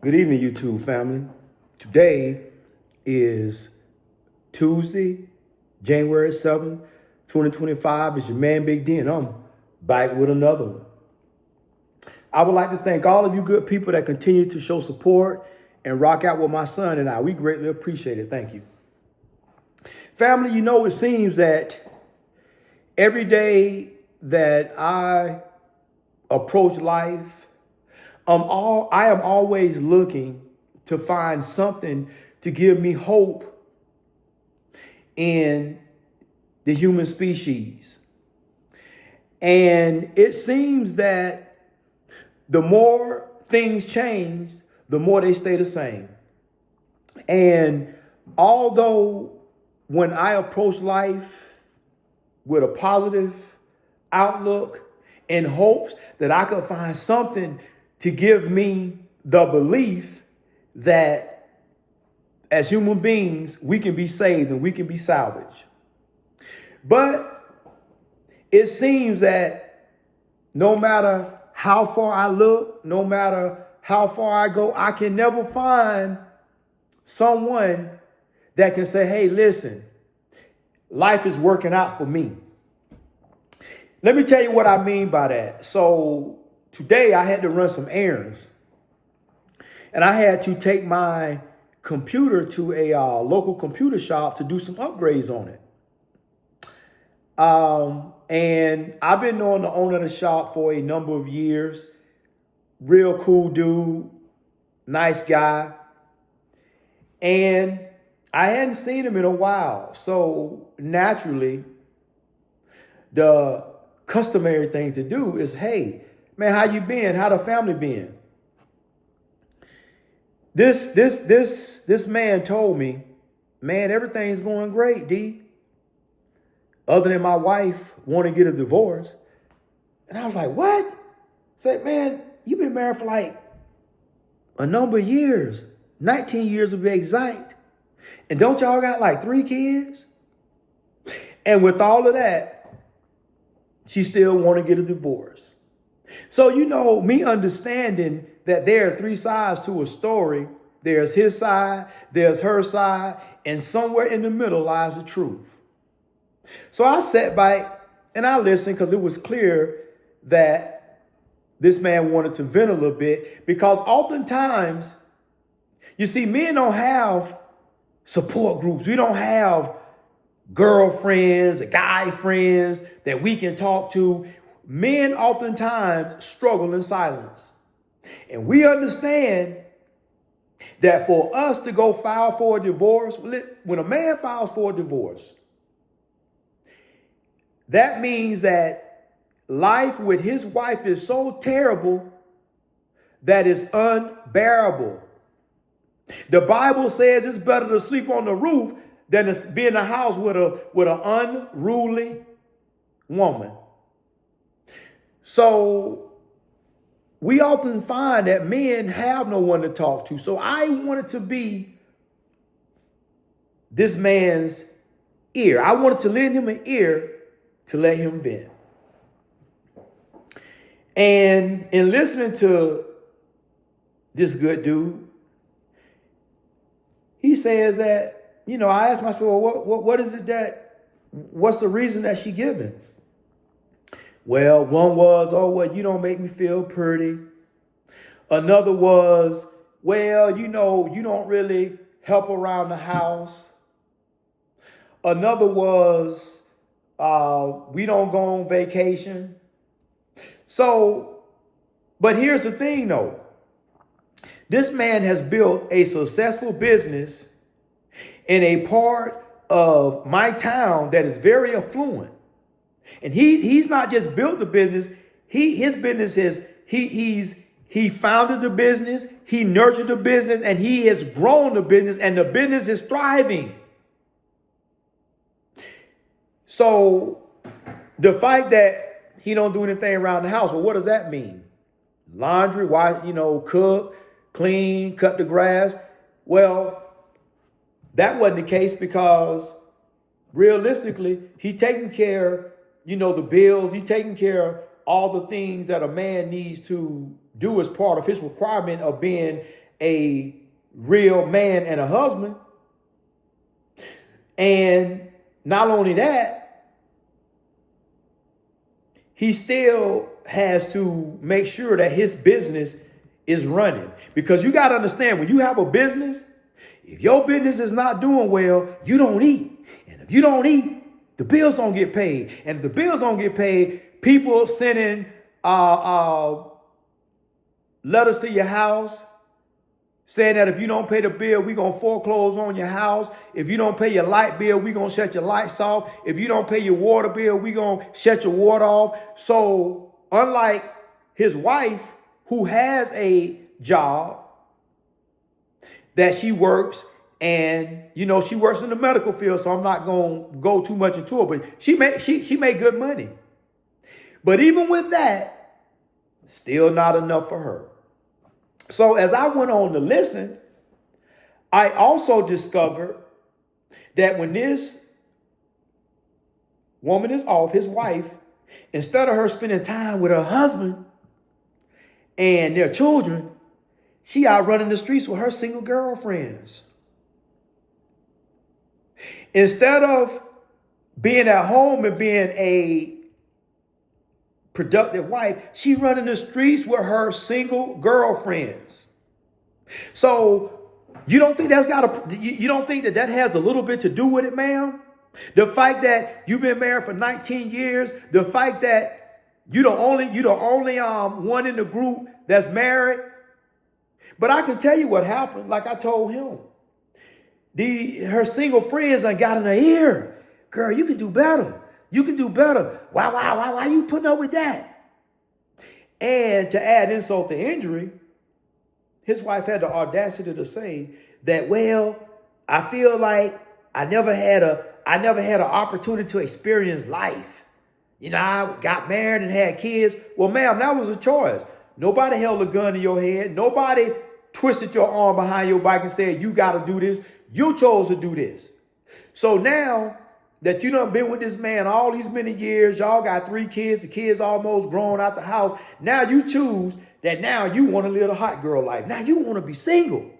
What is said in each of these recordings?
Good evening, YouTube family. Today is Tuesday, January 7th, 2025. It's your man, Big D, and I'm back with another one. I would like to thank all of you good people that continue to show support and rock out with my son and I. We greatly appreciate it. Thank you. Family, it seems that every day that I approach life, I am always looking to find something to give me hope in the human species. And it seems that the more things change, the more they stay the same. And although when I approach life with a positive outlook and hopes that I could find something to give me the belief that as human beings, we can be saved and we can be salvaged. But it seems that no matter how far I look, no matter how far I go, I can never find someone that can say, hey, listen, life is working out for me. Let me tell you what I mean by that. So today I had to run some errands and I had to take my computer to a local computer shop to do some upgrades on it. And I've been knowing the owner of the shop for a number of years. Real cool dude, nice guy. And I hadn't seen him in a while. So naturally, the customary thing to do is, hey, man, how you been? How the family been? This man told me, man, everything's going great, D. Other than my wife wanting to get a divorce. And I was like, what? Said, man, you've been married for like a number of years, 19 years to be exact. And don't y'all got like 3 kids? And with all of that, she still want to get a divorce. So, me understanding that there are 3 sides to a story. There's his side, there's her side, and somewhere in the middle lies the truth. So I sat back and I listened because it was clear that this man wanted to vent a little bit, because oftentimes, you see, men don't have support groups. We don't have girlfriends or guy friends that we can talk to. Men oftentimes struggle in silence. And we understand that for us to go file for a divorce, when a man files for a divorce, that means that life with his wife is so terrible that it's unbearable. The Bible says it's better to sleep on the roof than to be in the house with an unruly woman. So we often find that men have no one to talk to. So I wanted to be this man's ear. I wanted to lend him an ear to let him vent. And in listening to this good dude, he says that, I asked myself, well, what is it what's the reason that she giving? Well, one was, oh, well, you don't make me feel pretty. Another was, well, you don't really help around the house. Another was, we don't go on vacation. So, but here's the thing though. This man has built a successful business in a part of my town that is very affluent. And he's not just built the business. His business is, he founded the business, he nurtured the business, and he has grown the business, and the business is thriving. So the fact that he don't do anything around the house, well, what does that mean? Laundry, cook, clean, cut the grass. Well, that wasn't the case, because realistically, he taking care, the bills, he taking care of all the things that a man needs to do as part of his requirement of being a real man and a husband. And not only that, he still has to make sure that his business is running. Because you got to understand, when you have a business, if your business is not doing well, you don't eat. And if you don't eat, the bills don't get paid. And if the bills don't get paid, people sending letters to your house saying that if you don't pay the bill, we're going to foreclose on your house. If you don't pay your light bill, we're going to shut your lights off. If you don't pay your water bill, we're going to shut your water off. So unlike his wife, who has a job that she works, and she works in the medical field, so I'm not going to go too much into it, but she made good money. But even with that, still not enough for her. So as I went on to listen, I also discovered that when this woman is off, his wife, instead of her spending time with her husband and their children, she out running the streets with her single girlfriends. Instead of being at home and being a productive wife, she running the streets with her single girlfriends. So you don't think you don't think that has a little bit to do with it, ma'am? The fact that you've been married for 19 years, the fact that you're the only one in the group that's married. But I can tell you what happened, like I told him. Her single friends done got in her ear. Girl, you can do better. You can do better. Why you putting up with that? And to add insult to injury, his wife had the audacity to say that, well, I feel like I never had an opportunity to experience life. I got married and had kids. Well, ma'am, that was a choice. Nobody held a gun to your head. Nobody twisted your arm behind your back and said, you got to do this. You chose to do this. So now that you done been with this man all these many years, y'all got 3 kids, the kids almost grown out the house. Now you choose that now you want to live a hot girl life. Now you want to be single.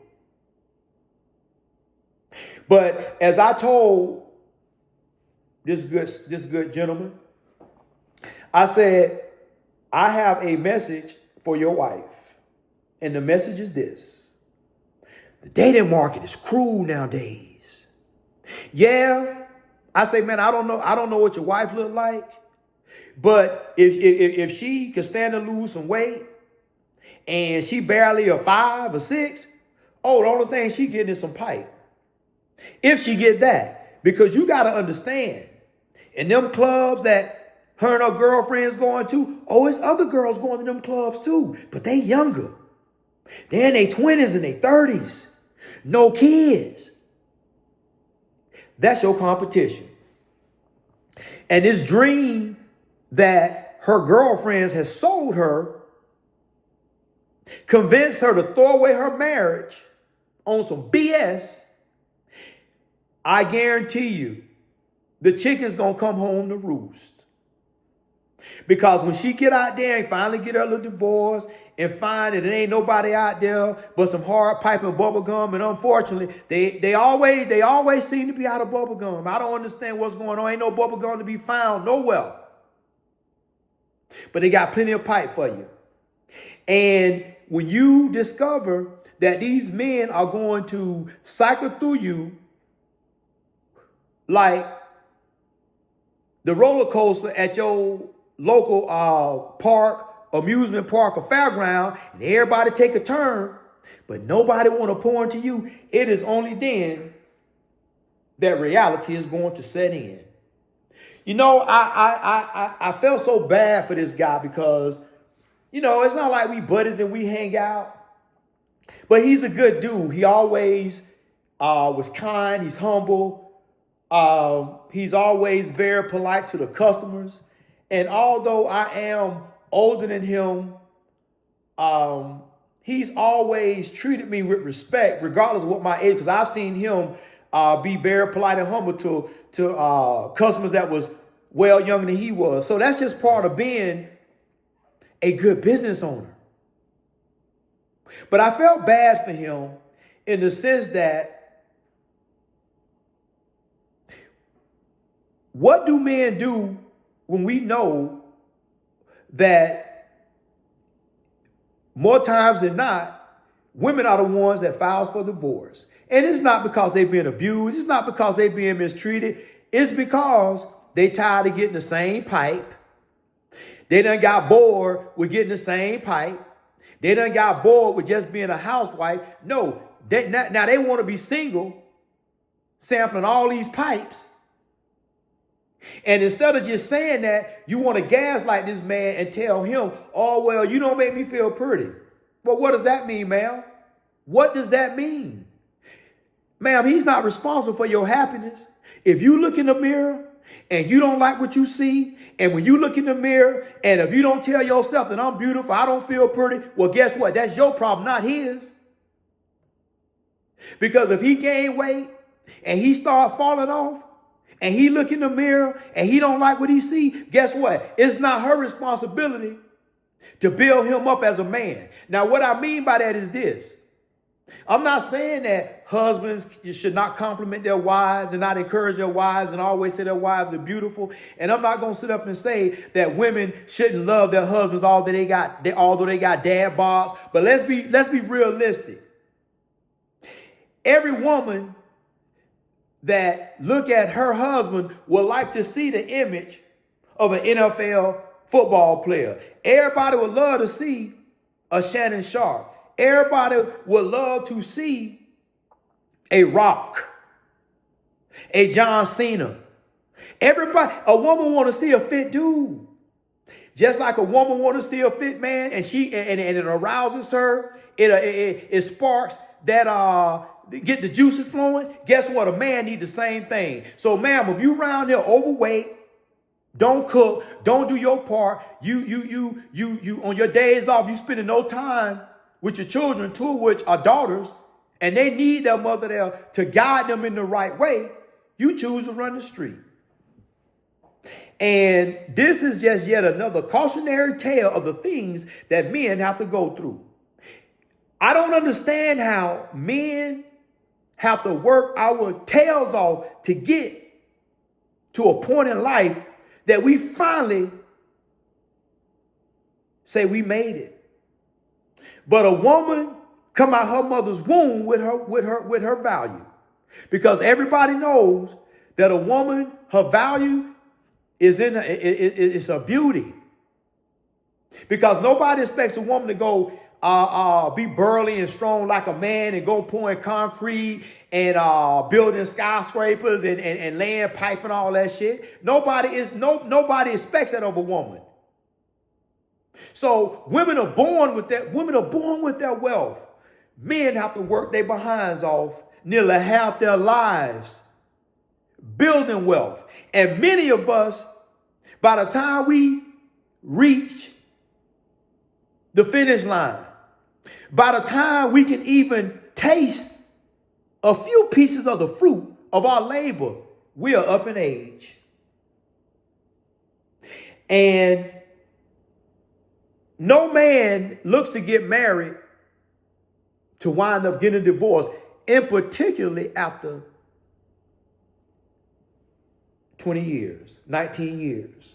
But as I told this good gentleman, I said, I have a message for your wife. And the message is this: the dating market is cruel nowadays. Yeah, I say, man, I don't know what your wife look like, but if she can stand to lose some weight and she barely a 5 or 6, the only thing she getting is some pipe. If she get that, because you got to understand, in them clubs that her and her girlfriends going to, it's other girls going to them clubs too, but they younger. They're in their 20s and their 30s. No kids. That's your competition. And this dream that her girlfriends has sold her convinced her to throw away her marriage on some BS. I guarantee you, the chicken's going to come home to roost. Because when she get out there and finally get her little divorce and find that it ain't nobody out there but some hard pipe and bubble gum, and unfortunately, they always seem to be out of bubble gum. I don't understand what's going on. Ain't no bubble gum to be found nowhere. But they got plenty of pipe for you. And when you discover that these men are going to cycle through you like the roller coaster at your local park, amusement park, or fairground, and everybody take a turn, but nobody want to pour into you, it is only then that reality is going to set in. I felt so bad for this guy because, it's not like we buddies and we hang out, but he's a good dude. He always was kind. He's humble. He's always very polite to the customers. And although I am older than him, he's always treated me with respect, regardless of what my age, because I've seen him be very polite and humble to customers that was well younger than he was. So that's just part of being a good business owner. But I felt bad for him in the sense that what do men do when we know that more times than not, women are the ones that file for divorce? And it's not because they've been abused. It's not because they're being mistreated. It's because they tired of getting the same pipe. They done got bored with getting the same pipe. They done got bored with just being a housewife. No, now they want to be single, sampling all these pipes. And instead of just saying that, you want to gaslight this man and tell him, oh, well, you don't make me feel pretty. Well, what does that mean, ma'am? What does that mean? Ma'am, he's not responsible for your happiness. If you look in the mirror and you don't like what you see, and when you look in the mirror and if you don't tell yourself that I'm beautiful, I don't feel pretty, well, guess what? That's your problem, not his. Because if he gain weight and he start falling off and he look in the mirror and he don't like what he see, guess what? It's not her responsibility to build him up as a man. Now, what I mean by that is this. I'm not saying that husbands should not compliment their wives and not encourage their wives and always say their wives are beautiful. And I'm not going to sit up and say that women shouldn't love their husbands although they got dad bods. But let's be realistic. Every woman that look at her husband would like to see the image of an NFL football player. Everybody would love to see a Shannon Sharp. Everybody would love to see a Rock, a John Cena. A woman want to see a fit dude. Just like a woman want to see a fit man, and it arouses her. It sparks that get the juices flowing. Guess what? A man need the same thing. So, ma'am, if you around here overweight, don't cook, don't do your part. You on your days off, you spending no time with your children, two of which are daughters, and they need their mother there to guide them in the right way. You choose to run the street. And this is just yet another cautionary tale of the things that men have to go through. I don't understand how men have to work our tails off to get to a point in life that we finally say we made it. But a woman come out her mother's womb with her value. Because everybody knows that a woman, her value is it's her beauty. Because nobody expects a woman to go be burly and strong like a man and go pouring concrete and building skyscrapers and laying pipe and all that shit. Nobody expects that of a woman. So women are born with that. Women are born with their wealth. Men have to work their behinds off nearly half their lives building wealth. And many of us, by the time we reach the finish line, by the time we can even taste a few pieces of the fruit of our labor, we are up in age. And no man looks to get married to wind up getting a divorce, and particularly after 20 years, 19 years.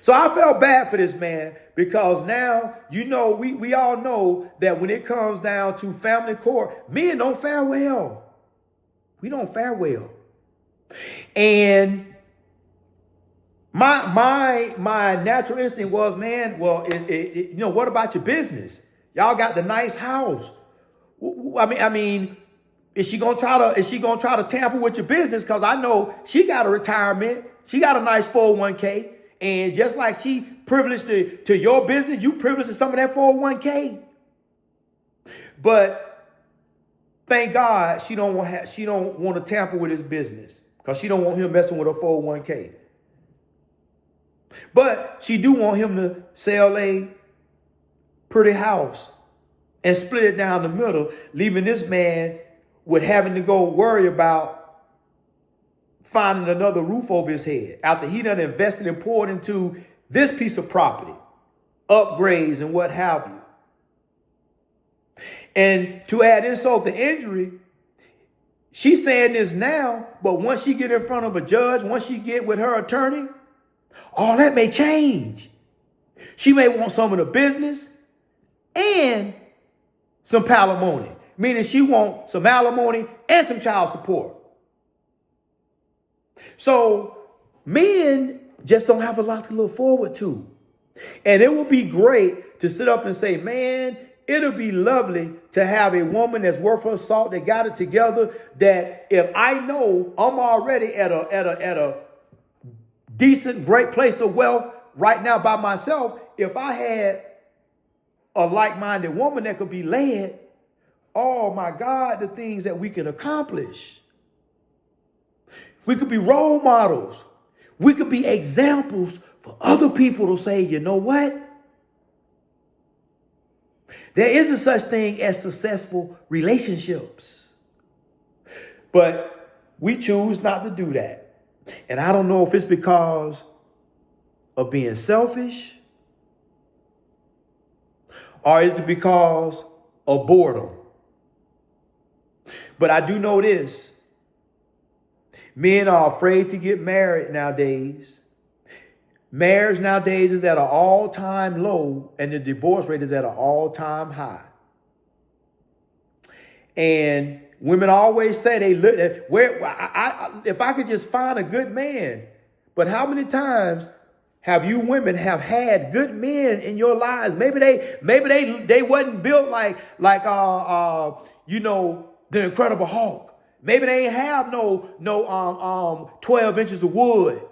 So I felt bad for this man because now, we all know that when it comes down to family court, men don't fare well. We don't fare well. And my natural instinct was, man, well, what about your business? Y'all got the nice house. I mean, is she gonna try to tamper with your business? Because I know she got a retirement, she got a nice 401k, and just like she privileged to your business, you privileged to some of that 401k. But thank God she don't want to tamper with his business because she don't want him messing with her 401k. But she do want him to sell a pretty house and split it down the middle, leaving this man with having to go worry about finding another roof over his head after he done invested and poured into this piece of property, upgrades and what have you. And to add insult to injury, she's saying this now, but once she get in front of a judge, once she get with her attorney, all that may change. She may want some of the business and some palimony, meaning she wants some alimony and some child support. So men just don't have a lot to look forward to. And it would be great to sit up and say, man, it'll be lovely to have a woman that's worth her salt, that got it together, that if I know I'm already at a decent, great place of wealth right now by myself, if I had a like-minded woman that could be led, oh my God, the things that we can accomplish. We could be role models. We could be examples for other people to say, you know what? There isn't such thing as successful relationships. But we choose not to do that. And I don't know if it's because of being selfish, or is it because of boredom? But I do know this. Men are afraid to get married nowadays. Marriage nowadays is at an all-time low, and the divorce rate is at an all-time high. And women always say they look at if I could just find a good man. But how many times have you women have had good men in your lives? Maybe they wasn't built like the Incredible Hulk. Maybe they ain't have no 12 inches of wood.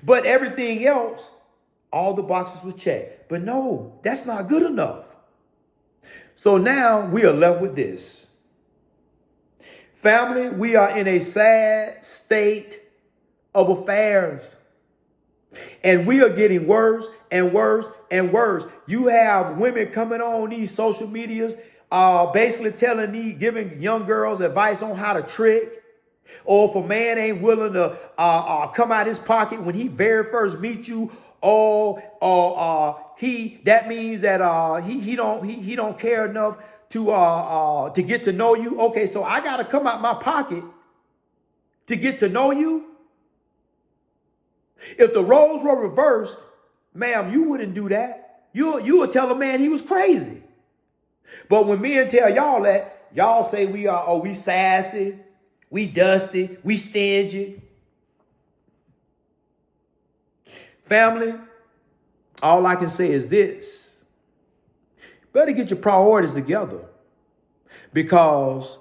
But everything else, all the boxes were checked. But no, that's not good enough. So now we are left with this. Family, we are in a sad state of affairs. And we are getting worse and worse and worse. You have women coming on these social medias, basically giving young girls advice on how to trick. Or if a man ain't willing to come out his pocket when he very first meets you, that means that he don't care enough to get to know you. Okay, so I gotta come out my pocket to get to know you. If the roles were reversed, ma'am, you wouldn't do that. You would tell a man he was crazy. But when men tell y'all that, y'all say we sassy, we dusty, we stingy. Family, all I can say is this. Better get your priorities together, because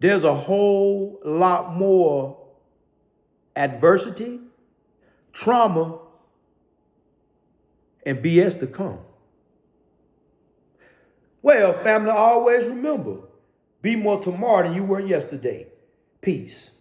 there's a whole lot more adversity, trauma, and BS to come. Well, family, always remember, be more tomorrow than you were yesterday. Peace.